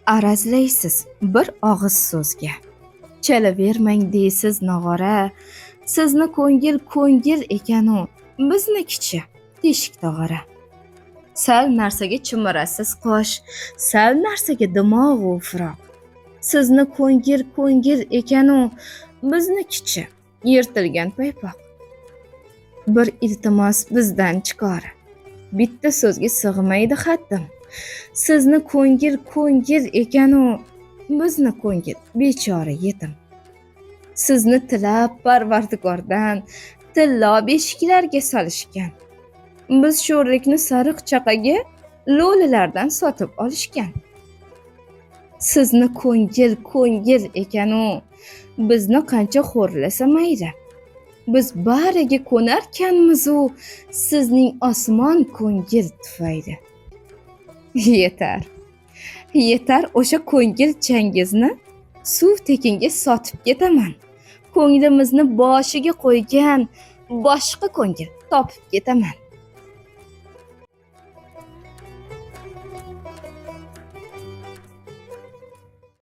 Arazlaysiz bir og'iz so'zga, chalavermang deysiz nog'ora. Sizni ko'ngil ekanu, biznikichi teshik tog'ora. Sal narsaga chimirasiz qosh, sal narsaga dimog'u firoq. Sizni ko'ngil ekanu, biznikichi yirtilgan paypoq. Bir iltimos bizdan chikora, bitta so'zga sig'maydi haddim. Sizni ko'ngil ekanu, bizni ko'ngil bechora yetim. Sizni tilab Parvardigordan tillo beshiklarga solishgan. Biz sho'rlikni sariq chaqaga lo'lilardan sotib olishgan. Sizni ko'ngil ekanu, bizni qancha xo'rlasa mayli. Biz bariga ko'narkanmiz-u, sizning osmon ko'ngil tufayli. Yetar o'sha ko'ngilchangizni suv tekinga sotib ketaman. Ko'nglimizni boshiga qo'ygan boshqa ko'ngil topib ketaman.